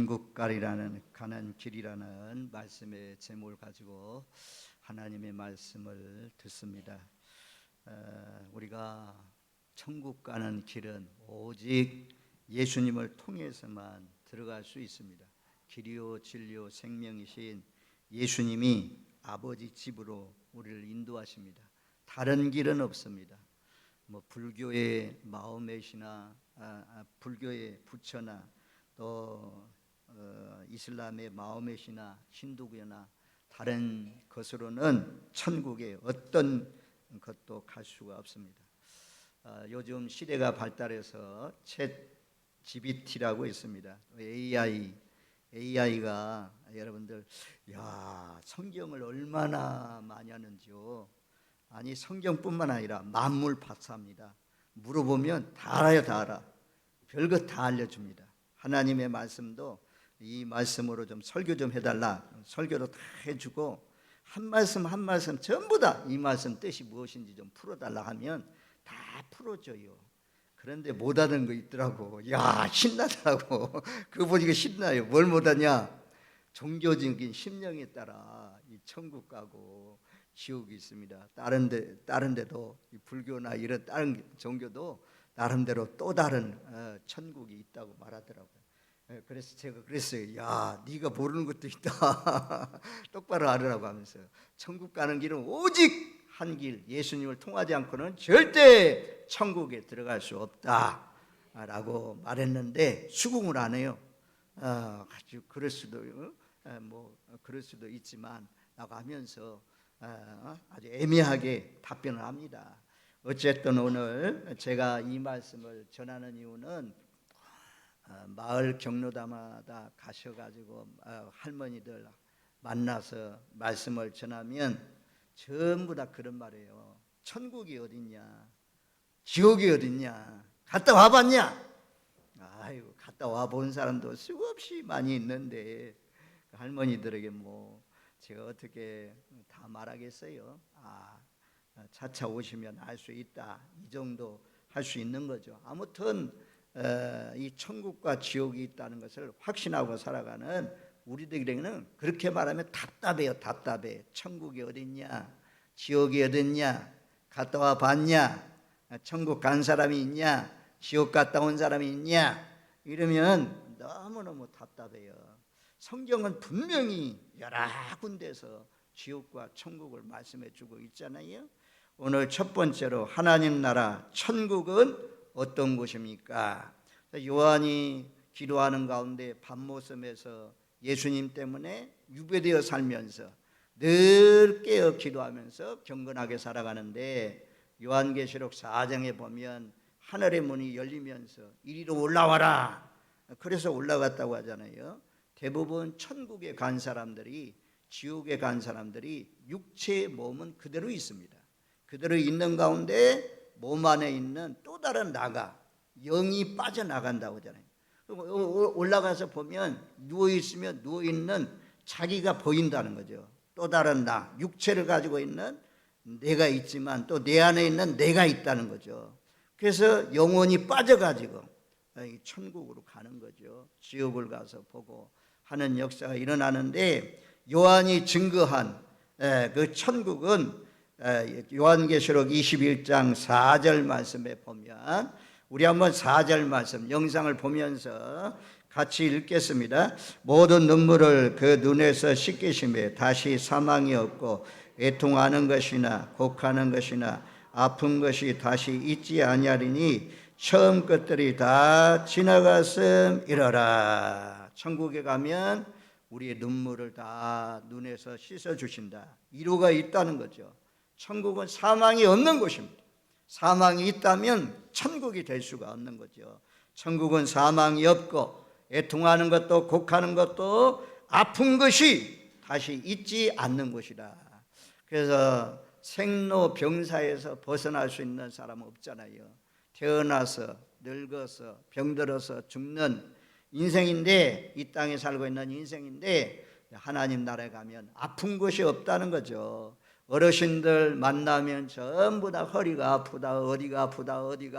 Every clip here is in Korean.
천국 가는 길이라는 말씀의 제목을 가지고 하나님의 말씀을 듣습니다. 우리가 천국 가는 길은 오직 예수님을 통해서만 들어갈 수 있습니다. 길이요 진리요 생명이신 예수님이 아버지 집으로 우리를 인도하십니다. 다른 길은 없습니다. 불교의 마호메시나 불교의 부처나 또 이슬람의 마호메시나 힌두교나 다른 것으로는 천국에 어떤 것도 갈 수가 없습니다. 요즘 시대가 발달해서 챗 GPT라고 있습니다. AI가 여러분들 성경을 얼마나 많이 하는지요. 아니 성경뿐만 아니라 만물 파사입니다. 물어보면 다 알아요. 다 알아. 별것 다 알려줍니다. 하나님의 말씀도 이 말씀으로 좀 설교 좀 해달라. 설교도 다 해주고 한 말씀 한 말씀 전부 다 이 말씀 뜻이 무엇인지 좀 풀어달라 하면 다 풀어줘요. 그런데 못하는 거 있더라고. 신나더라고. 그거 보니까 신나요. 뭘 못하냐? 종교적인 심령에 따라 이 천국 가고 지옥이 있습니다. 다른 데도 불교나 이런 다른 종교도 나름대로 또 다른 천국이 있다고 말하더라고요. 그래서 제가 그랬어요. 네가 모르는 것도 있다. 똑바로 알으라고 하면서 천국 가는 길은 오직 한 길, 예수님을 통하지 않고는 절대 천국에 들어갈 수 없다라고 말했는데 수긍을 안 해요. 아주 그럴 수도 그럴 수도 있지만 라고 하면서 아주 애매하게 답변을 합니다. 어쨌든 오늘 제가 이 말씀을 전하는 이유는 마을 경로당마다 가셔가지고 할머니들 만나서 말씀을 전하면 전부 다 그런 말이에요. 천국이 어딨냐? 지옥이 어딨냐? 갔다 와봤냐? 아이고 갔다 와본 사람도 수없이 많이 있는데 할머니들에게 제가 어떻게 다 말하겠어요? 차차 오시면 알 수 있다. 이 정도 할 수 있는 거죠. 아무튼 이 천국과 지옥이 있다는 것을 확신하고 살아가는 우리들에게는 그렇게 말하면 답답해요. 답답해. 천국이 어딨냐? 지옥이 어딨냐? 갔다 와 봤냐? 천국 간 사람이 있냐? 지옥 갔다 온 사람이 있냐? 이러면 너무너무 답답해요. 성경은 분명히 여러 군데서 지옥과 천국을 말씀해 주고 있잖아요. 오늘 첫 번째로 하나님 나라 천국은 어떤 곳입니까? 요한이 기도하는 가운데 밤모섬에서 예수님 때문에 유배되어 살면서 늘 깨어 기도하면서 경건하게 살아가는데 요한계시록 4장에 보면 하늘의 문이 열리면서 이리로 올라와라. 그래서 올라갔다고 하잖아요. 대부분 천국에 간 사람들이 지옥에 간 사람들이 육체의 몸은 그대로 있습니다. 그대로 있는 가운데 몸 안에 있는 또 다른 나가 영이 빠져나간다고 하잖아요. 올라가서 보면 누워있으면 누워있는 자기가 보인다는 거죠. 또 다른 나, 육체를 가지고 있는 내가 있지만 또 내 안에 있는 내가 있다는 거죠. 그래서 영혼이 빠져가지고 천국으로 가는 거죠. 지옥을 가서 보고 하는 역사가 일어나는데 요한이 증거한 그 천국은 요한계시록 21장 4절 말씀에 보면 우리 한번 4절 말씀 영상을 보면서 같이 읽겠습니다. 모든 눈물을 그 눈에서 씻기심에 다시 사망이 없고 애통하는 것이나 곡하는 것이나 아픈 것이 다시 있지 아니하리니 처음 것들이 다 지나갔음이러라. 천국에 가면 우리의 눈물을 다 눈에서 씻어주신다. 이유가 있다는 거죠. 천국은 사망이 없는 곳입니다. 사망이 있다면 천국이 될 수가 없는 거죠. 천국은 사망이 없고 애통하는 것도 곡하는 것도 아픈 것이 다시 있지 않는 곳이다. 그래서 생로병사에서 벗어날 수 있는 사람은 없잖아요. 태어나서 늙어서 병들어서 죽는 인생인데 이 땅에 살고 있는 인생인데 하나님 나라에 가면 아픈 것이 없다는 거죠. 어르신들 만나면 전부 다 허리가 아프다, 어디가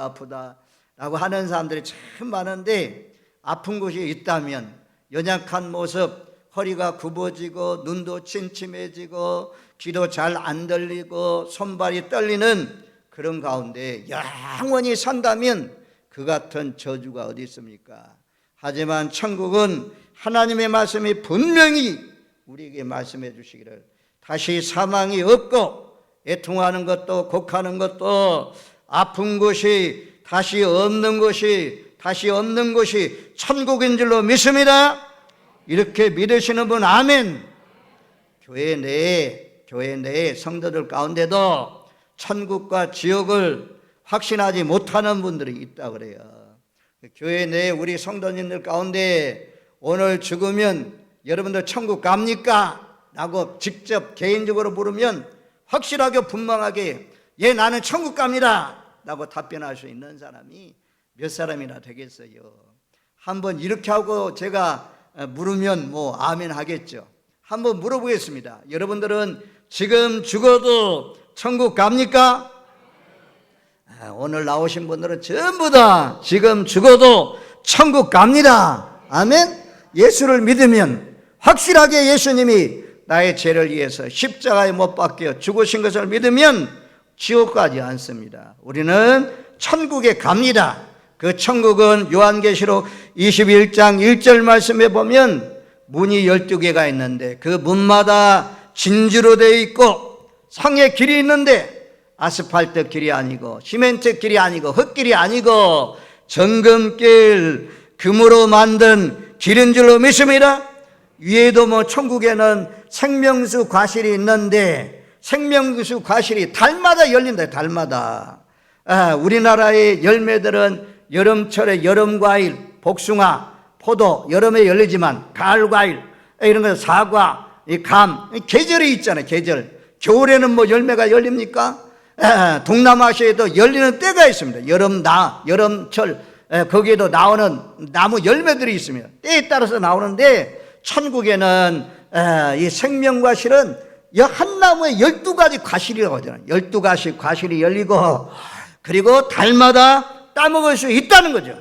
아프다 라고 하는 사람들이 참 많은데 아픈 곳이 있다면 연약한 모습, 허리가 굽어지고 눈도 침침해지고 귀도 잘 안 들리고 손발이 떨리는 그런 가운데 영원히 산다면 그 같은 저주가 어디 있습니까? 하지만 천국은 하나님의 말씀이 분명히 우리에게 말씀해 주시기를 다시 사망이 없고 애통하는 것도 곡하는 것도 아픈 것이 다시 없는 것이 천국인 줄로 믿습니다. 이렇게 믿으시는 분 아멘. 교회 내에 성도들 가운데도 천국과 지옥을 확신하지 못하는 분들이 있다 그래요. 교회 내에 우리 성도님들 가운데 오늘 죽으면 여러분들 천국 갑니까? 라고 직접 개인적으로 물으면 확실하게 분명하게 예 나는 천국 갑니다 라고 답변할 수 있는 사람이 몇 사람이나 되겠어요. 한번 이렇게 하고 제가 물으면 뭐 아멘 하겠죠. 한번 물어보겠습니다. 여러분들은 지금 죽어도 천국 갑니까? 오늘 나오신 분들은 전부 다 지금 죽어도 천국 갑니다. 아멘. 예수를 믿으면 확실하게 예수님이 나의 죄를 위해서 십자가에 못 박혀 죽으신 것을 믿으면 지옥 가지 않습니다. 우리는 천국에 갑니다. 그 천국은 요한계시록 21장 1절 말씀에 보면 문이 12개가 있는데 그 문마다 진주로 되어 있고 성의 길이 있는데 아스팔트 길이 아니고 시멘트 길이 아니고 흙길이 아니고 정금길 금으로 만든 길인 줄로 믿습니다. 위에도 뭐 천국에는 생명수 과실이 있는데 생명수 과실이 달마다 열린다. 달마다. 우리나라의 열매들은 여름철에 여름과일, 복숭아, 포도 여름에 열리지만 가을과일 이런 거 사과, 감 계절이 있잖아요. 계절. 겨울에는 뭐 열매가 열립니까? 동남아시아에도 열리는 때가 있습니다. 여름철 거기에도 나오는 나무 열매들이 있습니다. 때에 따라서 나오는데 천국에는 이 생명과실은 한 나무에 12가지 과실이라고 하잖아요. 12가지 과실이 열리고 그리고 달마다 따먹을 수 있다는 거죠.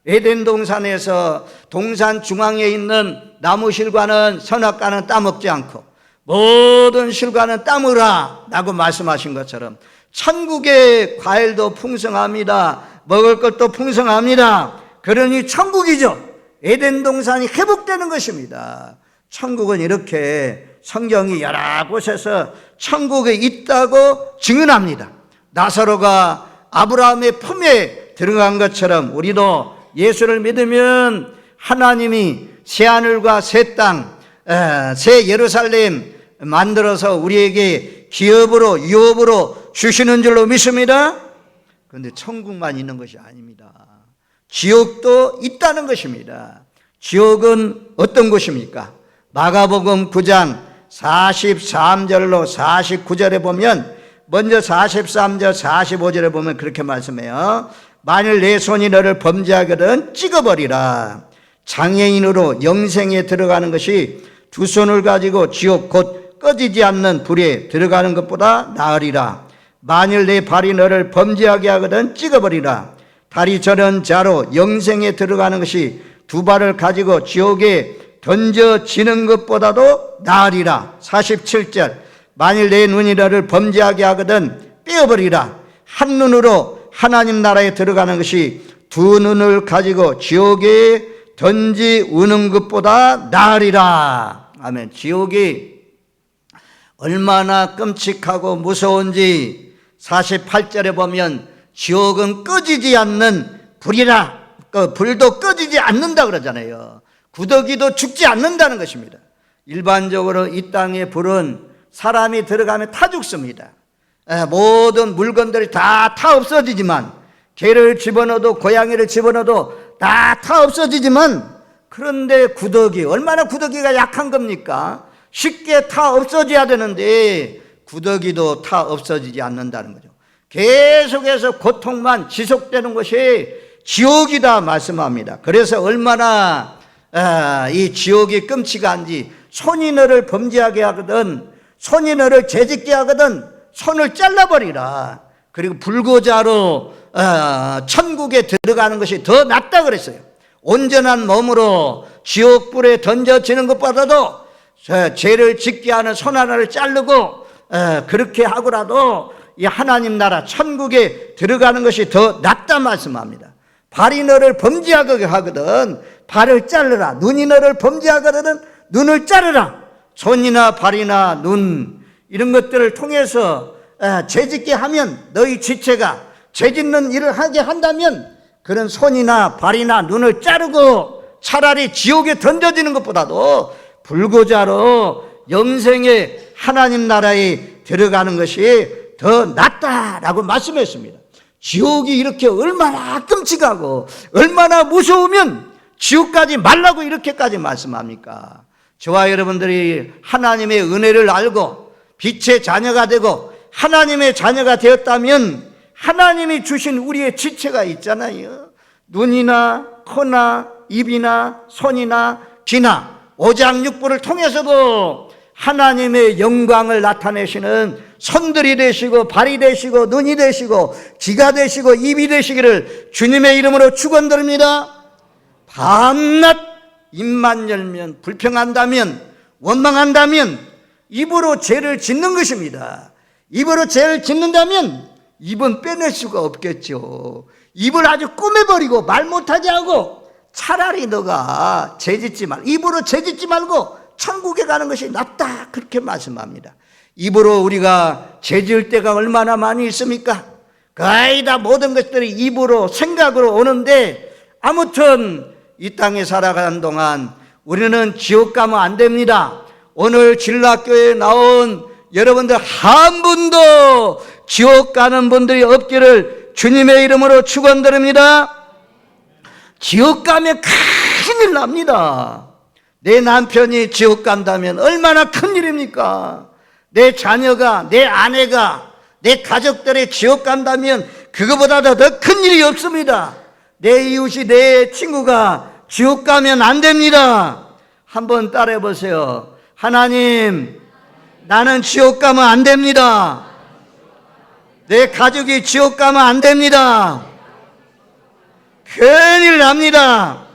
에덴 동산에서 동산 중앙에 있는 나무 실과는 선악과는 따먹지 않고 모든 실과는 따먹으라 라고 말씀하신 것처럼 천국의 과일도 풍성합니다. 먹을 것도 풍성합니다. 그러니 천국이죠. 에덴 동산이 회복되는 것입니다. 천국은 이렇게 성경이 여러 곳에서 천국에 있다고 증언합니다. 나사로가 아브라함의 품에 들어간 것처럼 우리도 예수를 믿으면 하나님이 새하늘과 새 땅, 새 예루살렘 만들어서 우리에게 기업으로 유업으로 주시는 줄로 믿습니다. 그런데 천국만 있는 것이 아닙니다. 지옥도 있다는 것입니다. 지옥은 어떤 곳입니까? 마가복음 9장 43절로 49절에 보면 먼저 43절 45절에 보면 그렇게 말씀해요. 만일 내 손이 너를 범죄하거든 찍어버리라. 장애인으로 영생에 들어가는 것이 두 손을 가지고 지옥 곧 꺼지지 않는 불에 들어가는 것보다 나으리라. 만일 내 발이 너를 범죄하게 하거든 찍어버리라. 다리 저런 자로 영생에 들어가는 것이 두 발을 가지고 지옥에 던져지는 것보다도 나으리라. 47절 만일 내 눈이 너를 범죄하게 하거든 떼어버리라. 한 눈으로 하나님 나라에 들어가는 것이 두 눈을 가지고 지옥에 던지우는 것보다 나으리라. 아멘. 지옥이 얼마나 끔찍하고 무서운지 48절에 보면 지옥은 꺼지지 않는 불이라. 불도 꺼지지 않는다 그러잖아요. 구더기도 죽지 않는다는 것입니다. 일반적으로 이 땅의 불은 사람이 들어가면 타 죽습니다. 모든 물건들이 다 타 없어지지만 개를 집어넣어도 고양이를 집어넣어도 다 타 없어지지만 그런데 구더기 얼마나 구더기가 약한 겁니까? 쉽게 타 없어져야 되는데 구더기도 타 없어지지 않는다는 거죠. 계속해서 고통만 지속되는 것이 지옥이다 말씀합니다. 그래서 얼마나 이 지옥이 끔찍한지 손이 너를 범죄하게 하거든 손이 너를 죄짓게 하거든 손을 잘라버리라. 그리고 불구자로 천국에 들어가는 것이 더 낫다 그랬어요. 온전한 몸으로 지옥불에 던져지는 것보다도 죄를 짓게 하는 손 하나를 자르고 그렇게 하고라도 이 하나님 나라 천국에 들어가는 것이 더 낫다 말씀합니다. 발이 너를 범죄하게 하거든 발을 자르라. 눈이 너를 범죄하거든 눈을 자르라. 손이나 발이나 눈 이런 것들을 통해서 죄짓게 하면 너희 지체가 죄짓는 일을 하게 한다면 그런 손이나 발이나 눈을 자르고 차라리 지옥에 던져지는 것보다도 불구자로 영생의 하나님 나라에 들어가는 것이 더 낫다라고 말씀했습니다. 지옥이 이렇게 얼마나 끔찍하고 얼마나 무서우면 지옥까지 말라고 이렇게까지 말씀합니까? 저와 여러분들이 하나님의 은혜를 알고 빛의 자녀가 되고 하나님의 자녀가 되었다면 하나님이 주신 우리의 지체가 있잖아요. 눈이나 코나 입이나 손이나 귀나 오장육부를 통해서도 하나님의 영광을 나타내시는 손들이 되시고 발이 되시고 눈이 되시고 귀가 되시고 입이 되시기를 주님의 이름으로 축원드립니다. 밤낮 입만 열면 불평한다면 원망한다면 입으로 죄를 짓는 것입니다. 입으로 죄를 짓는다면 입은 빼낼 수가 없겠죠. 입을 아주 꾸며버리고 말 못하게 하고 차라리 너가 죄짓지 말, 입으로 죄짓지 말고 천국에 가는 것이 낫다 그렇게 말씀합니다. 입으로 우리가 죄지을 때가 얼마나 많이 있습니까? 거의 다 모든 것들이 입으로 생각으로 오는데 아무튼 이 땅에 살아가는 동안 우리는 지옥 가면 안 됩니다. 오늘 진락교회에 나온 여러분들 한 분도 지옥 가는 분들이 없기를 주님의 이름으로 축원드립니다. 지옥 가면 큰일 납니다. 내 남편이 지옥 간다면 얼마나 큰일입니까? 내 자녀가, 내 아내가, 내 가족들이 지옥 간다면 그거보다 더 큰일이 없습니다. 내 이웃이, 내 친구가 지옥 가면 안 됩니다. 한번 따라해 보세요. 하나님, 나는 지옥 가면 안 됩니다. 내 가족이 지옥 가면 안 됩니다. 큰일 납니다.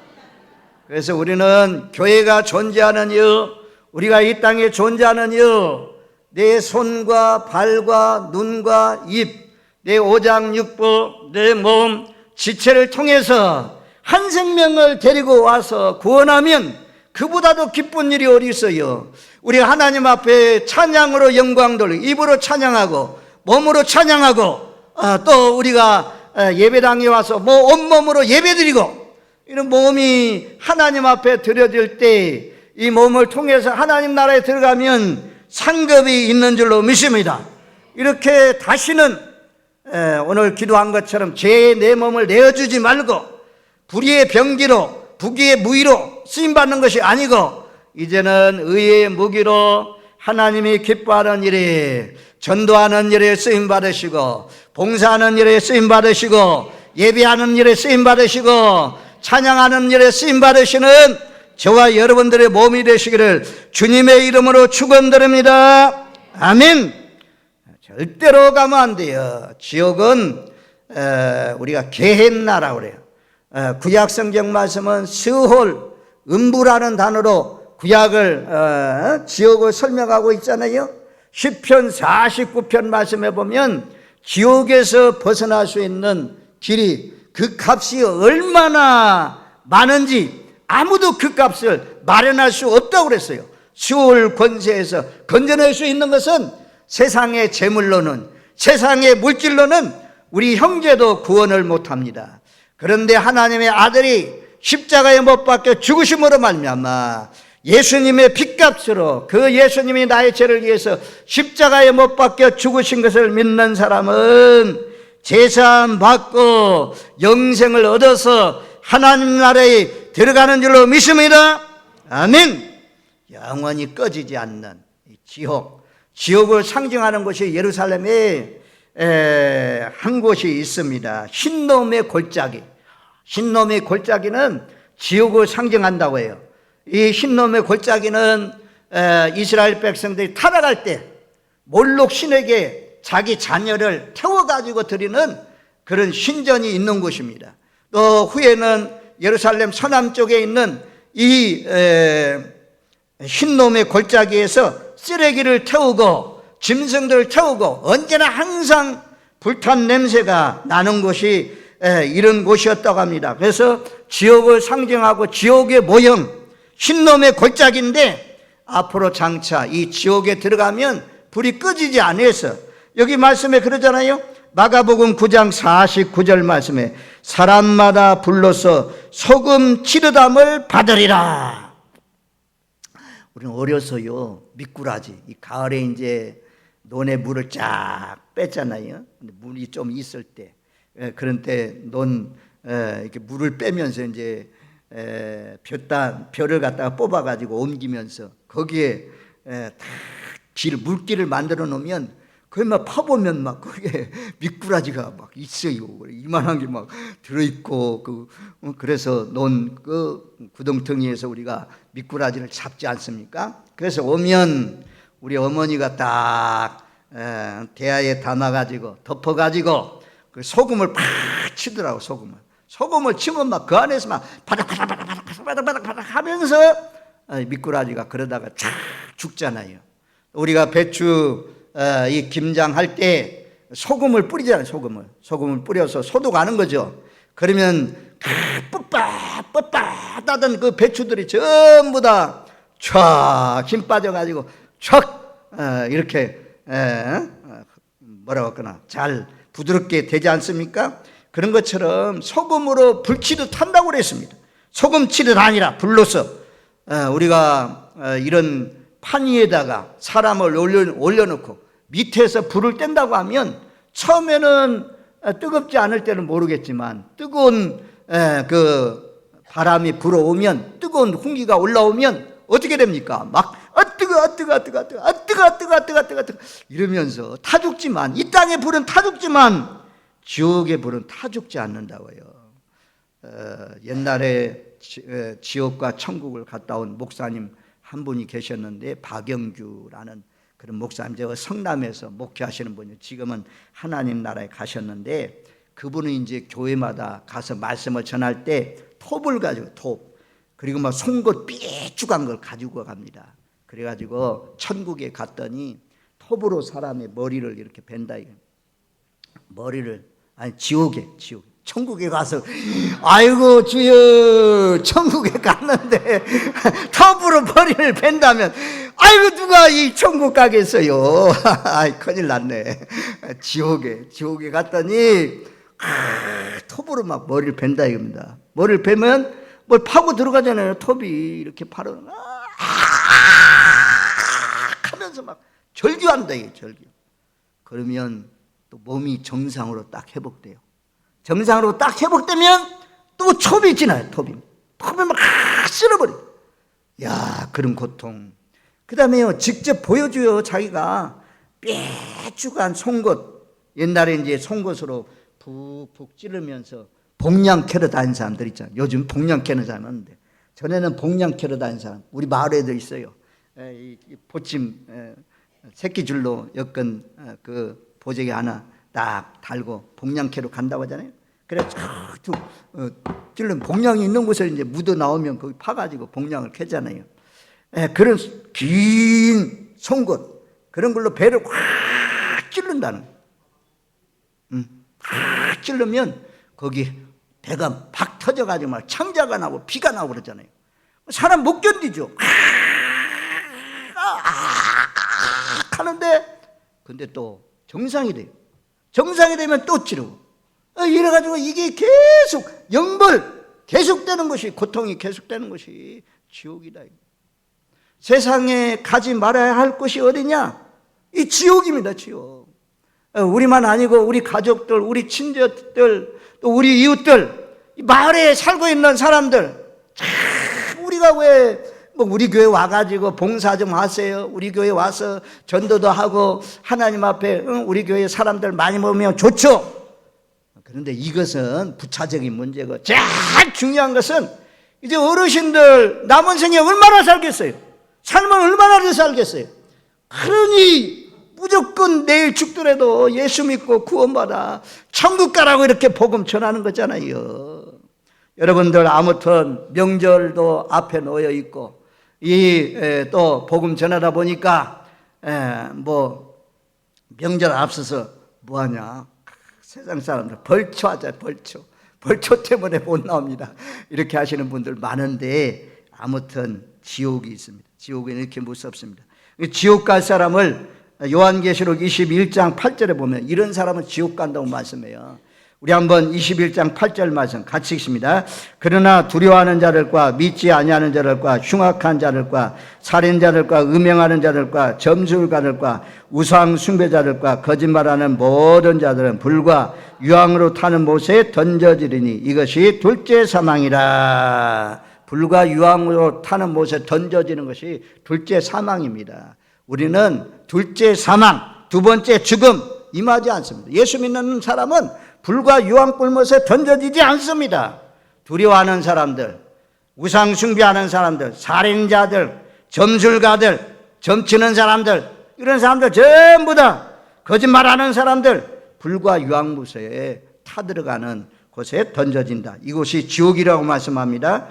그래서 우리는 교회가 존재하는 이유, 우리가 이 땅에 존재하는 이유, 내 손과 발과 눈과 입, 내 오장육부, 내 몸, 지체를 통해서 한 생명을 데리고 와서 구원하면 그보다도 기쁜 일이 어디 있어요. 우리 하나님 앞에 찬양으로 영광 돌리고 입으로 찬양하고 몸으로 찬양하고 또 우리가 예배당에 와서 온몸으로 예배드리고 이런 몸이 하나님 앞에 드려질 때 이 몸을 통해서 하나님 나라에 들어가면 상급이 있는 줄로 믿습니다. 이렇게 다시는 오늘 기도한 것처럼 죄의 내 몸을 내어주지 말고 불의의 병기로 부귀의 무의로 쓰임받는 것이 아니고 이제는 의의 무기로 하나님이 기뻐하는 일에 전도하는 일에 쓰임받으시고 봉사하는 일에 쓰임받으시고 예배하는 일에 쓰임받으시고 찬양하는 일에 쓰임받으시는 저와 여러분들의 몸이 되시기를 주님의 이름으로 축원드립니다. 아멘. 절대로 가면 안 돼요. 지옥은 우리가 게헨나라고 그래요. 구약 성경 말씀은 스홀, 음부라는 단어로 구약을 지옥을 설명하고 있잖아요. 시편 49편 말씀에 보면 지옥에서 벗어날 수 있는 길이 그 값이 얼마나 많은지 아무도 그 값을 마련할 수 없다고 그랬어요. 스홀 권세에서 건져낼 수 있는 것은 세상의 재물로는, 세상의 물질로는 우리 형제도 구원을 못합니다. 그런데 하나님의 아들이 십자가에 못 박혀 죽으심으로 말미암아 예수님의 핏값으로 그 예수님이 나의 죄를 위해서 십자가에 못 박혀 죽으신 것을 믿는 사람은 제사함 받고 영생을 얻어서 하나님 나라에 들어가는 줄로 믿습니다. 아멘. 영원히 꺼지지 않는 지옥을 상징하는 곳이 예루살렘에 한 곳이 있습니다. 흰놈의 골짜기. 흰놈의 골짜기는 지옥을 상징한다고 해요. 이 흰놈의 골짜기는 이스라엘 백성들이 타락할 때 몰록 신에게 자기 자녀를 태워가지고 드리는 그런 신전이 있는 곳입니다. 또 후에는 예루살렘 서남쪽에 있는 이 흰놈의 골짜기에서 쓰레기를 태우고 짐승들을 태우고 언제나 항상 불탄 냄새가 나는 곳이 이런 곳이었다고 합니다. 그래서 지옥을 상징하고 지옥의 모형, 흰놈의 골짜기인데 앞으로 장차 이 지옥에 들어가면 불이 꺼지지 않아서 여기 말씀에 그러잖아요. 마가복음 9장 49절 말씀에 사람마다 불러서 소금 치르담을 받으리라. 우리는 어려서요 미꾸라지, 이 가을에 이제 논에 물을 쫙 뺐잖아요. 근데 물이 좀 있을 때, 그런 때 논 이렇게 물을 빼면서 이제 벼를 갖다가 뽑아가지고 옮기면서 거기에 다 물길을 만들어 놓으면 거기 막 파보면 막 거기에 미꾸라지가 막 있어요. 이만한 게 막 들어있고 그래서 논 그 구덩텅이에서 우리가 미꾸라지를 잡지 않습니까? 그래서 오면 우리 어머니가 딱 대야에 담아가지고 덮어가지고 그 소금을 팍 치더라고. 소금을 치면 막 그 안에서 막 바닥바닥 하면서 미꾸라지가 그러다가 쫙 죽잖아요. 우리가 배추 이 김장할 때 소금을 뿌리잖아요. 소금을 뿌려서 소독하는 거죠. 그러면 뻣뻣하던 그 배추들이 전부 다 촥 힘 빠져가지고 촥 이렇게 뭐라고 할까나 잘 부드럽게 되지 않습니까? 그런 것처럼 소금으로 불치듯 한다고 그랬습니다. 소금치듯 아니라 불로서 우리가 이런 판 위에다가 사람을 올려놓고 밑에서 불을 뗀다고 하면 처음에는 뜨겁지 않을 때는 모르겠지만 뜨거운 그 바람이 불어오면 뜨거운 공기가 올라오면 어떻게 됩니까? 막 뜨거 이러면서 타죽지만 이 땅의 불은 타죽지만 지옥의 불은 타죽지 않는다고요. 옛날에 지옥과 천국을 갔다 온 목사님 한 분이 계셨는데 박영규라는 그런 목사님, 저 성남에서 목회하시는 분이 지금은 하나님 나라에 가셨는데 그분은 이제 교회마다 가서 말씀을 전할 때 톱을 가지고 그리고 막 송곳 삐죽한 걸 가지고 갑니다. 그래가지고 천국에 갔더니 톱으로 사람의 머리를 이렇게 벤다. 지옥에 천국에 가서 아이고 주여 천국에 갔는데 톱으로 머리를 벤다면 아이고 누가 이 천국 가겠어요. 아이 큰일 났네. 지옥에 갔더니 톱으로 막 머리를 벤다 이겁니다. 머리를 베면 뭘 파고 들어가잖아요. 톱이 이렇게 파로 하면서 막 절규한다. 절규. 그러면 또 몸이 정상으로 딱 회복돼요. 정상으로 딱 회복되면 또 톱이 지나요. 톱이 막 쓸어버려. 야, 그런 고통. 그 다음에요 직접 보여줘요. 자기가 삐죽한 송곳, 옛날에 이제 송곳으로 푹푹 찌르면서 복냥 캐러 다니는 사람들 있잖아요. 요즘 복냥 캐는 사람 없는데 전에는 복냥 캐러 다니는 사람 우리 마을에도 있어요. 이 보침 새끼줄로 엮은 그 보재기 하나 딱 달고 복냥 캐러 간다고 하잖아요. 그래 찔르면 복냥이 있는 곳에 이제 묻어 나오면 거기 파가지고 복냥을 캐잖아요. 그런 긴 송곳 그런 걸로 배를 확 찔른다는. 확 찔르면 거기 배가 팍 터져가지고 막 창자가 나고 피가 나고 그러잖아요. 사람 못 견디죠. 하는데 근데 또 정상이 돼요. 정상이 되면 또 찌르고 이래가지고 이게 계속 영벌 계속되는 것이, 고통이 계속되는 것이 지옥이다. 세상에 가지 말아야 할 곳이 어디냐? 이 지옥입니다. 지옥. 우리만 아니고 우리 가족들, 우리 친척들, 또 우리 이웃들, 마을에 살고 있는 사람들, 참 우리가 왜 우리 교회 와가지고 봉사 좀 하세요. 우리 교회 와서 전도도 하고 하나님 앞에 우리 교회 사람들 많이 모으면 좋죠. 그런데 이것은 부차적인 문제고 제일 중요한 것은 이제 어르신들 남은 생에 얼마나 살겠어요? 삶을 얼마나 더 살겠어요? 그러니 무조건 내일 죽더라도 예수 믿고 구원받아 천국 가라고 이렇게 복음 전하는 거잖아요. 여러분들 아무튼 명절도 앞에 놓여 있고 또 복음 전하다 보니까 뭐 명절 앞서서 뭐하냐, 세상 사람들 벌초하자, 벌초 때문에 못 나옵니다. 이렇게 하시는 분들 많은데 아무튼 지옥이 있습니다. 지옥은 이렇게 무섭습니다. 지옥 갈 사람을 요한계시록 21장 8절에 보면 이런 사람은 지옥 간다고 말씀해요. 우리 한번 21장 8절 말씀 같이 읽습니다. 그러나 두려워하는 자들과 믿지 아니하는 자들과 흉악한 자들과 살인자들과 음행하는 자들과 점술가들과 우상 숭배자들과 거짓말하는 모든 자들은 불과 유황으로 타는 못에 던져지리니 이것이 둘째 사망이라. 불과 유황으로 타는 못에 던져지는 것이 둘째 사망입니다. 우리는 둘째 사망, 두 번째 죽음 임하지 않습니다. 예수 믿는 사람은 불과 유황불못에 던져지지 않습니다. 두려워하는 사람들, 우상 숭배하는 사람들, 살인자들, 점술가들, 점치는 사람들, 이런 사람들 전부 다 거짓말하는 사람들 불과 유황불못에 타들어가는 곳에 던져진다. 이곳이 지옥이라고 말씀합니다.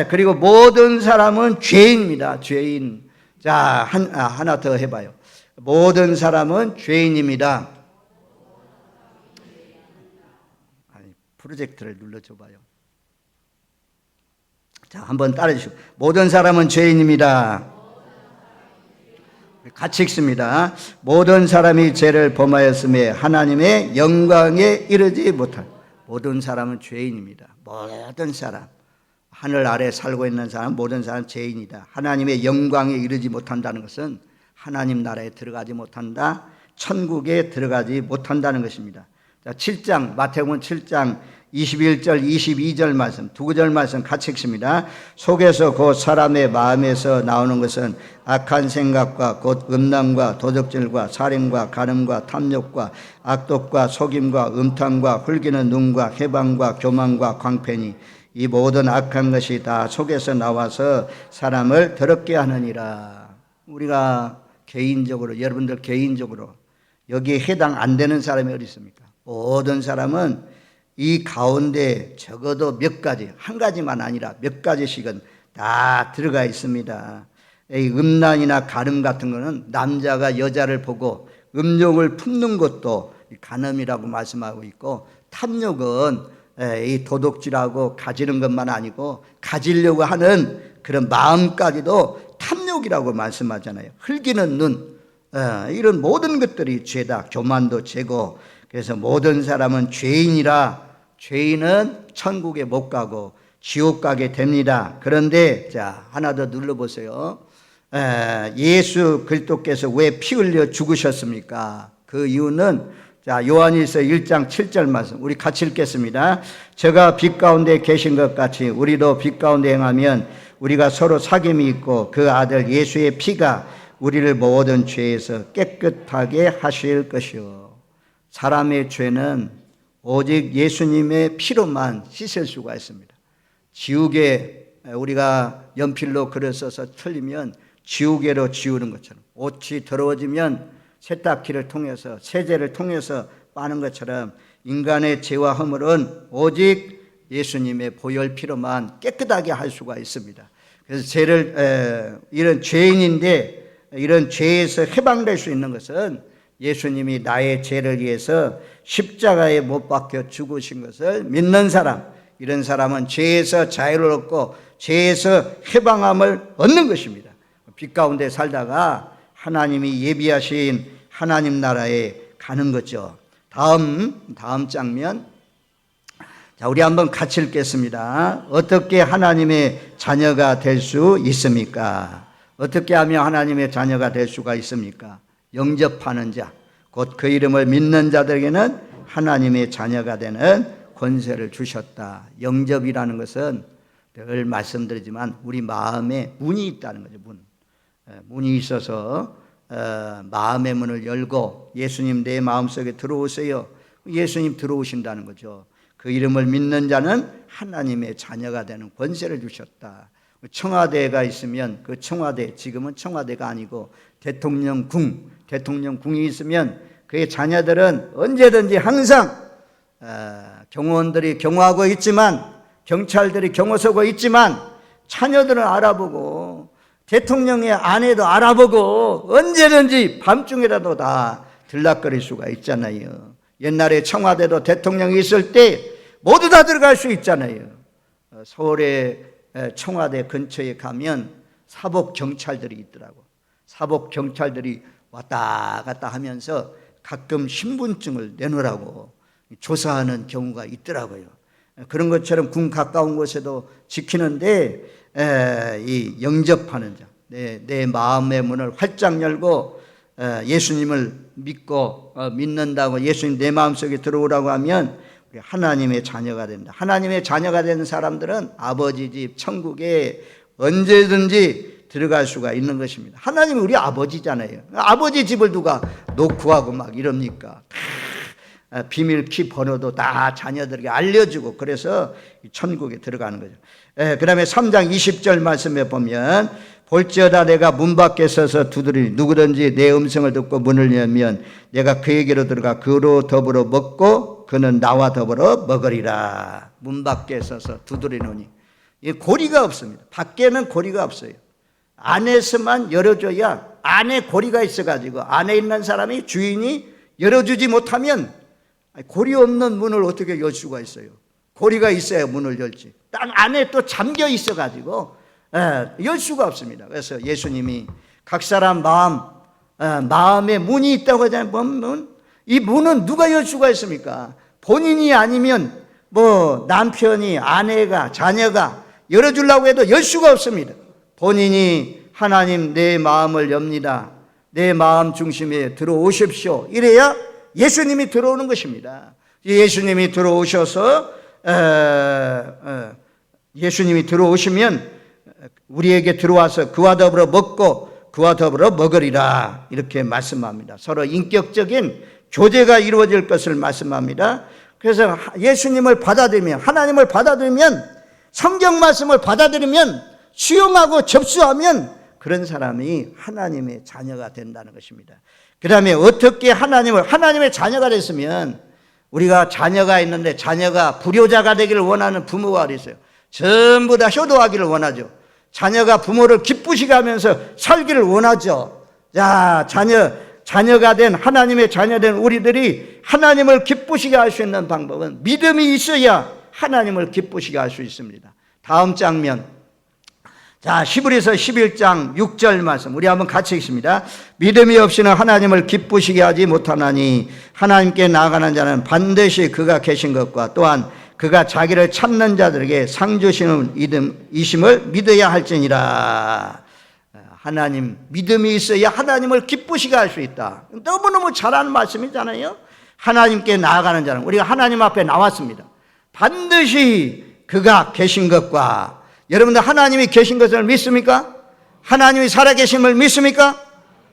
그리고 모든 사람은 죄인입니다. 죄인. 자, 하나 더 해봐요. 모든 사람은 죄인입니다. 프로젝트를 눌러줘봐요. 자, 한번 따라주시고. 모든 사람은 죄인입니다. 같이 읽습니다. 모든 사람이 죄를 범하였음에 하나님의 영광에 이르지 못할. 모든 사람은 죄인입니다. 모든 사람. 하늘 아래 살고 있는 사람, 모든 사람 죄인이다. 하나님의 영광에 이르지 못한다는 것은 하나님 나라에 들어가지 못한다. 천국에 들어가지 못한다는 것입니다. 자, 7장, 마태복음 7장 21절, 22절 말씀, 두 구절 말씀 같이 읽습니다. 속에서 곧 사람의 마음에서 나오는 것은 악한 생각과 곧 음란과 도적질과 살인과 간음과 탐욕과 악독과 속임과 음탕과 흘기는 눈과 해방과 교만과 광패니 이 모든 악한 것이 다 속에서 나와서 사람을 더럽게 하느니라. 우리가 개인적으로, 여러분들 개인적으로 여기에 해당 안 되는 사람이 어디 있습니까? 모든 사람은 이 가운데 적어도 몇 가지, 한 가지만 아니라 몇 가지씩은 다 들어가 있습니다. 이 음란이나 간음 같은 거는 남자가 여자를 보고 음욕을 품는 것도 간음이라고 말씀하고 있고, 탐욕은 이 도둑질하고 가지는 것만 아니고 가지려고 하는 그런 마음까지도 탐욕이라고 말씀하잖아요. 흘기는 눈, 이런 모든 것들이 죄다. 교만도 죄고. 그래서 모든 사람은 죄인이라. 죄인은 천국에 못 가고 지옥 가게 됩니다. 그런데 자, 하나 더 눌러보세요. 예수 그리스도께서 왜 피 흘려 죽으셨습니까? 그 이유는 자, 요한일서 1장 7절 말씀 우리 같이 읽겠습니다. 저가 빛 가운데 계신 것 같이 우리도 빛 가운데 행하면 우리가 서로 사귐이 있고 그 아들 예수의 피가 우리를 모든 죄에서 깨끗하게 하실 것이요. 사람의 죄는 오직 예수님의 피로만 씻을 수가 있습니다. 지우개, 우리가 연필로 글을 써서 틀리면 지우개로 지우는 것처럼, 옷이 더러워지면 세탁기를 통해서, 세제를 통해서 빠는 것처럼 인간의 죄와 허물은 오직 예수님의 보혈 피로만 깨끗하게 할 수가 있습니다. 그래서 죄를, 이런 죄인인데 이런 죄에서 해방될 수 있는 것은 예수님이 나의 죄를 위해서 십자가에 못 박혀 죽으신 것을 믿는 사람, 이런 사람은 죄에서 자유를 얻고 죄에서 해방함을 얻는 것입니다. 빛 가운데 살다가 하나님이 예비하신 하나님 나라에 가는 거죠. 다음 장면. 자, 우리 한번 같이 읽겠습니다. 어떻게 하나님의 자녀가 될 수 있습니까? 어떻게 하면 하나님의 자녀가 될 수가 있습니까? 영접하는 자, 곧 그 이름을 믿는 자들에게는 하나님의 자녀가 되는 권세를 주셨다. 영접이라는 것은 늘 말씀드리지만 우리 마음에 문이 있다는 거죠. 문이 있어서 마음의 문을 열고 예수님 내 마음속에 들어오세요. 예수님 들어오신다는 거죠. 그 이름을 믿는 자는 하나님의 자녀가 되는 권세를 주셨다. 청와대가 있으면 그 청와대, 지금은 청와대가 아니고 대통령궁이 있으면 그의 자녀들은 언제든지 항상 경호원들이 경호하고 있지만 경찰들이 경호서고 있지만 자녀들은 알아보고 대통령의 아내도 알아보고 언제든지 밤중이라도 다 들락거릴 수가 있잖아요. 옛날에 청와대도 대통령이 있을 때 모두 다 들어갈 수 있잖아요. 서울의 청와대 근처에 가면 사복 경찰들이 있더라고. 사복 경찰들이 왔다 갔다 하면서 가끔 신분증을 내놓으라고 조사하는 경우가 있더라고요. 그런 것처럼 군 가까운 곳에도 지키는데 이 영접하는 자, 내 마음의 문을 활짝 열고 예수님을 믿는다고, 예수님 내 마음속에 들어오라고 하면 하나님의 자녀가 된다. 하나님의 자녀가 되는 사람들은 아버지 집 천국에 언제든지 들어갈 수가 있는 것입니다. 하나님이 우리 아버지잖아요. 아버지 집을 누가 노크하고 막 이럽니까? 비밀 키 번호도 다 자녀들에게 알려주고, 그래서 천국에 들어가는 거죠. 그 다음에 3장 20절 말씀에 보면, 볼지어다 내가 문 밖에 서서 두드리니 누구든지 내 음성을 듣고 문을 열면 내가 그에게로 들어가 그로 더불어 먹고 그는 나와 더불어 먹으리라. 문 밖에 서서 두드리노니, 고리가 없습니다. 밖에는 고리가 없어요. 안에서만 열어줘야, 안에 고리가 있어가지고 안에 있는 사람이, 주인이 열어주지 못하면 고리 없는 문을 어떻게 열 수가 있어요? 고리가 있어야 문을 열지. 땅 안에 또 잠겨 있어가지고 열 수가 없습니다. 그래서 예수님이 각 사람 마음에 문이 있다고 하잖아요. 이 문은 누가 열 수가 있습니까? 본인이 아니면 뭐 남편이, 아내가, 자녀가 열어주려고 해도 열 수가 없습니다. 본인이 하나님 내 마음을 엽니다, 내 마음 중심에 들어오십시오, 이래야 예수님이 들어오는 것입니다. 예수님이 들어오셔서 예수님이 들어오시면 우리에게 들어와서 그와 더불어 먹고 그와 더불어 먹으리라, 이렇게 말씀합니다. 서로 인격적인 교제가 이루어질 것을 말씀합니다. 그래서 예수님을 받아들이면, 하나님을 받아들이면, 성경 말씀을 받아들이면, 수용하고 접수하면 그런 사람이 하나님의 자녀가 된다는 것입니다. 그 다음에 어떻게 하나님의 자녀가 됐으면, 우리가 자녀가 있는데 자녀가 불효자가 되기를 원하는 부모가 있어요. 전부 다 효도하기를 원하죠. 자녀가 부모를 기쁘시게 하면서 살기를 원하죠. 자, 자녀가 된, 하나님의 자녀된 우리들이 하나님을 기쁘시게 할 수 있는 방법은 믿음이 있어야 하나님을 기쁘시게 할 수 있습니다. 다음 장면, 자, 히브리서 11장 6절 말씀 우리 한번 같이 읽습니다. 믿음이 없이는 하나님을 기쁘시게 하지 못하나니 하나님께 나아가는 자는 반드시 그가 계신 것과 또한 그가 자기를 찾는 자들에게 상 주시는 이심을 믿어야 할지니라. 하나님, 믿음이 있어야 하나님을 기쁘시게 할 수 있다. 너무너무 잘하는 말씀이잖아요. 하나님께 나아가는 자는, 우리가 하나님 앞에 나왔습니다. 반드시 그가 계신 것과, 여러분들 하나님이 계신 것을 믿습니까? 하나님이 살아계심을 믿습니까?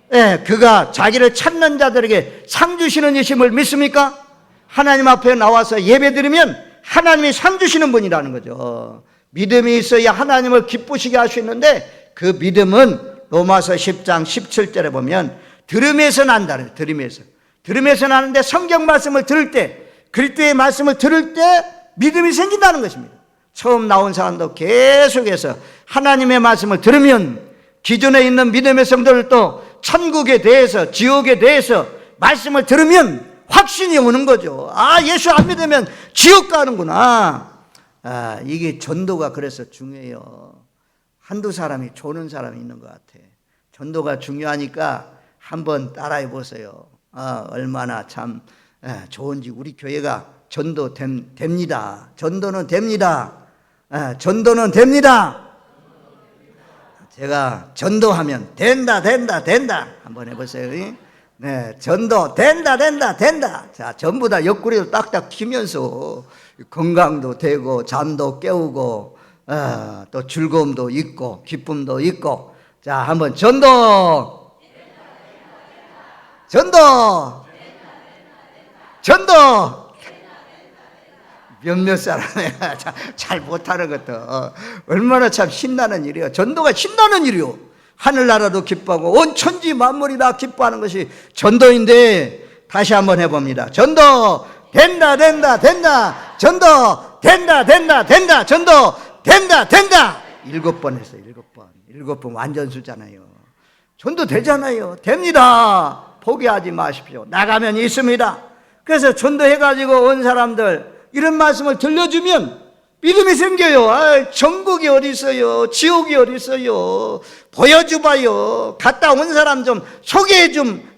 네, 그가 자기를 찾는 자들에게 상 주시는 이심을 믿습니까? 하나님 앞에 나와서 예배드리면 하나님이 상 주시는 분이라는 거죠. 믿음이 있어야 하나님을 기쁘시게 할 수 있는데, 그 믿음은 로마서 10장 17절에 보면 들음에서 난다는, 들음에서 나는데 성경 말씀을 들을 때, 그리스도의 말씀을 들을 때 믿음이 생긴다는 것입니다. 처음 나온 사람도 계속해서 하나님의 말씀을 들으면 기존에 있는 믿음의 성도들도 천국에 대해서, 지옥에 대해서 말씀을 들으면 확신이 오는 거죠. 아, 예수 안 믿으면 지옥 가는구나. 아, 이게 전도가 그래서 중요해요. 한두 사람이 조는 사람이 있는 것 같아. 전도가 중요하니까 한번 따라해 보세요. 아, 얼마나 참 좋은지. 우리 교회가 전도 됩니다. 전도는 됩니다. 전도는 됩니다. 제가 전도하면 된다 한번 해보세요. 네, 전도 된다. 자, 전부 다 옆구리도 딱딱 튀면서 건강도 되고 잠도 깨우고 또 즐거움도 있고 기쁨도 있고. 자, 한번 전도 몇몇 사람이 잘 못하는 것도 얼마나 참 신나는 일이에요. 전도가 신나는 일이요. 하늘나라도 기뻐하고 온 천지 만물이 다 기뻐하는 것이 전도인데, 다시 한번 해봅니다. 전도 된다. 전도 된다 된다 된다 전도 된다 된다 7번 했어요. 7번 완전 수잖아요. 전도 되잖아요. 됩니다. 포기하지 마십시오. 나가면 있습니다. 그래서 전도해가지고 온 사람들 이런 말씀을 들려주면 믿음이 생겨요. 아, 천국이 어디 있어요? 지옥이 어디 있어요? 보여줘봐요. 갔다 온 사람 좀 소개 좀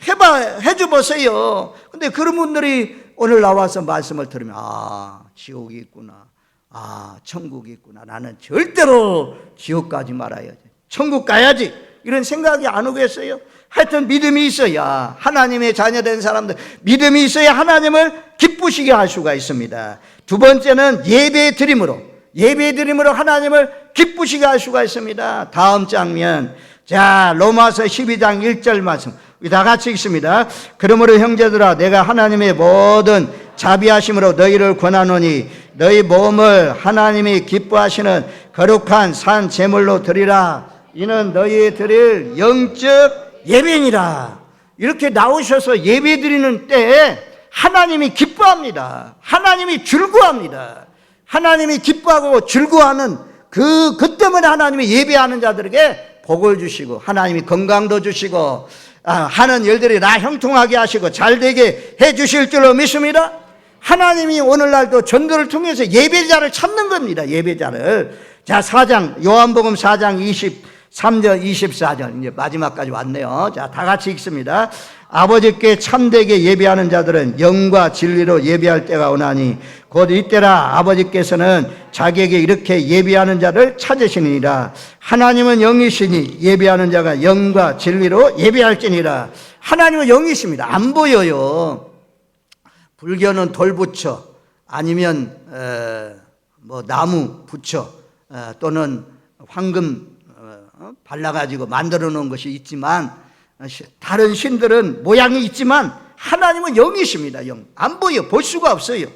해줘보세요. 근데 그런 분들이 오늘 나와서 말씀을 들으면 아, 지옥이 있구나. 아, 천국이 있구나. 나는 절대로 지옥 가지 말아야지. 천국 가야지. 이런 생각이 안 오겠어요? 하여튼 믿음이 있어야 하나님의 자녀된 사람들 믿음이 있어야 하나님을 기쁘시게 할 수가 있습니다. 두 번째는 예배드림으로 하나님을 기쁘시게 할 수가 있습니다. 다음 장면, 자, 로마서 12장 1절 말씀 우리 다 같이 읽습니다. 그러므로 형제들아 내가 하나님의 모든 자비하심으로 너희를 권하노니 너희 몸을 하나님이 기뻐하시는 거룩한 산 제물로 드리라. 이는 너희 드릴 영적 예배니라. 이렇게 나오셔서 예배 드리는 때에 하나님이 기뻐합니다. 하나님이 즐거워합니다. 하나님이 기뻐하고 즐거워하는 그 때문에 하나님이 예배하는 자들에게 복을 주시고 하나님이 건강도 주시고 하는 일들이 나 형통하게 하시고 잘되게 해 주실 줄로 믿습니다. 하나님이 오늘날도 전도를 통해서 예배자를 찾는 겁니다. 예배자를. 자, 요한복음 4장 23절 24절 이제 마지막까지 왔네요. 자, 다 같이 읽습니다. 아버지께 참되게 예배하는 자들은 영과 진리로 예배할 때가 오나니 곧 이때라 아버지께서는 자기에게 이렇게 예배하는 자를 찾으시니라. 하나님은 영이시니 예배하는 자가 영과 진리로 예배할지니라. 하나님은 영이십니다. 안 보여요. 불교는 돌 붙여 아니면 나무 붙여 또는 황금 발라가지고 만들어 놓은 것이 있지만 다른 신들은 모양이 있지만 하나님은 영이십니다. 영. 안 보여. 볼 수가 없어요.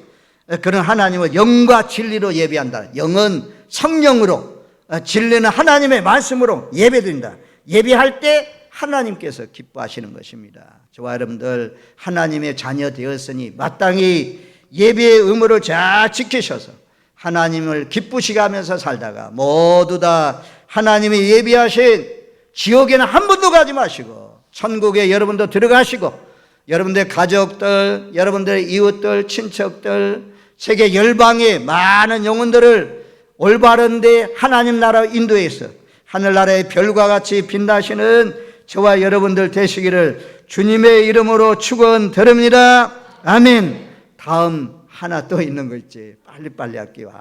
그런 하나님은 영과 진리로 예배한다. 영은 성령으로, 진리는 하나님의 말씀으로 예배드린다. 예배할 때 하나님께서 기뻐하시는 것입니다. 저와 여러분들 하나님의 자녀 되었으니 마땅히 예배의 의무를 잘 지키셔서 하나님을 기쁘시게 하면서 살다가 모두 다 하나님이 예비하신 지옥에는 한 번도 가지 마시고 천국에 여러분도 들어가시고 여러분들의 가족들, 여러분들의 이웃들, 친척들, 세계 열방의 많은 영혼들을 올바른 데 하나님 나라 인도해서 하늘나라의 별과 같이 빛나시는 저와 여러분들 되시기를 주님의 이름으로 축원드립니다. 아멘. 다음 하나 또 있는 거 있지. 빨리빨리 할게요.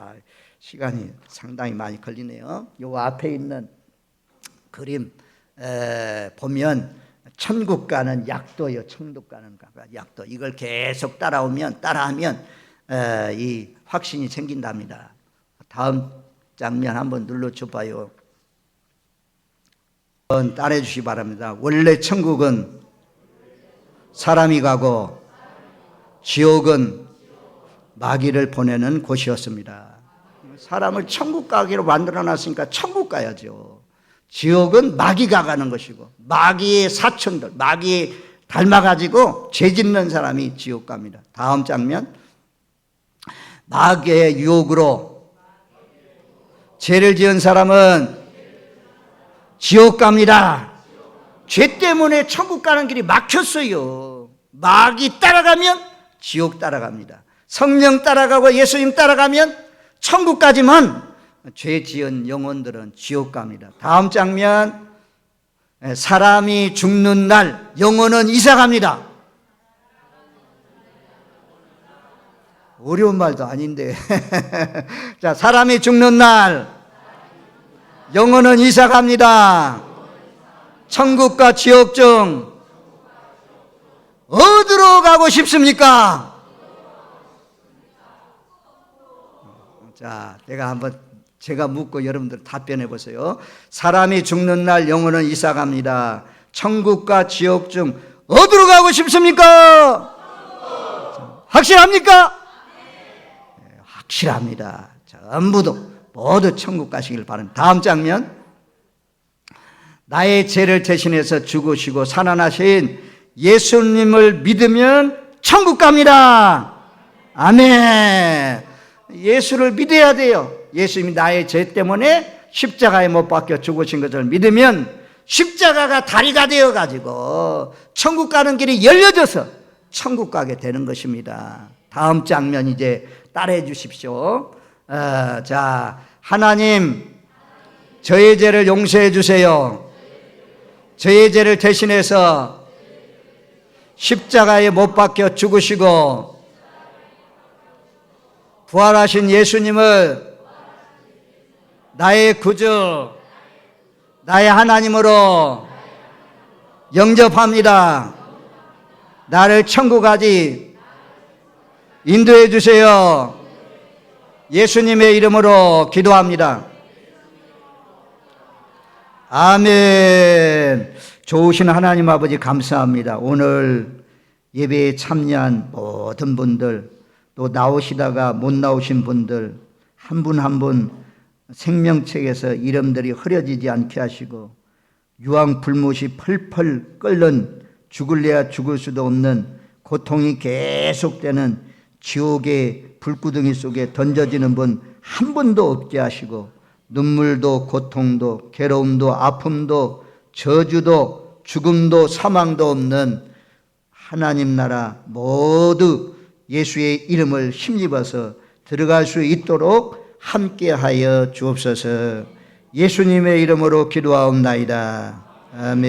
시간이 상당히 많이 걸리네요. 요 앞에 있는 그림 보면 천국 가는 약도요. 천국 가는 약도. 이걸 계속 따라하면 이 확신이 생긴답니다. 다음 장면 한번 눌러줘 봐요. 따라해 주시기 바랍니다. 원래 천국은 사람이 가고 지옥은 마귀를 보내는 곳이었습니다. 사람을 천국 가기로 만들어 놨으니까 천국 가야죠. 지옥은 마귀가 가는 것이고 마귀의 사촌들, 마귀에 닮아가지고 죄 짓는 사람이 지옥 갑니다. 다음 장면. 마귀의 유혹으로 죄를 지은 사람은 지옥 갑니다. 죄 때문에 천국 가는 길이 막혔어요. 마귀 따라가면 지옥 따라갑니다. 성령 따라가고 예수님 따라가면 천국 가지만 죄 지은 영혼들은 지옥 갑니다. 다음 장면. 사람이 죽는 날 영혼은 이사 갑니다. 어려운 말도 아닌데. 자, 사람이 죽는 날 영혼은 이사 갑니다. 천국과 지옥 중 어디로 가고 싶습니까? 자, 제가 묻고 여러분들 답변해 보세요. 사람이 죽는 날 영혼은 이사 갑니다. 천국과 지옥 중 어디로 가고 싶습니까? 확실합니까? 네, 확실합니다. 전부도 모두 천국 가시길 바랍니다. 다음 장면. 나의 죄를 대신해서 죽으시고 살아나신 예수님을 믿으면 천국 갑니다. 아멘. 예수를 믿어야 돼요. 예수님이 나의 죄 때문에 십자가에 못 박혀 죽으신 것을 믿으면 십자가가 다리가 되어가지고 천국 가는 길이 열려져서 천국 가게 되는 것입니다. 다음 장면 이제 따라해 주십시오. 자, 하나님, 저의 죄를 용서해 주세요. 저의 죄를 대신해서 십자가에 못 박혀 죽으시고 부활하신 예수님을 나의 구주, 나의 하나님으로 영접합니다. 나를 천국까지 인도해 주세요. 예수님의 이름으로 기도합니다. 아멘. 좋으신 하나님 아버지 감사합니다. 오늘 예배에 참여한 모든 분들, 또 나오시다가 못 나오신 분들 한 분 한 분 생명책에서 이름들이 흐려지지 않게 하시고 유황불못이 펄펄 끓는 죽을래야 죽을 수도 없는 고통이 계속되는 지옥의 불구덩이 속에 던져지는 분 한 분도 없게 하시고 눈물도 고통도 괴로움도 아픔도 저주도 죽음도 사망도 없는 하나님 나라 모두 예수의 이름을 힘입어서 들어갈 수 있도록 함께하여 주옵소서. 예수님의 이름으로 기도하옵나이다. 아멘.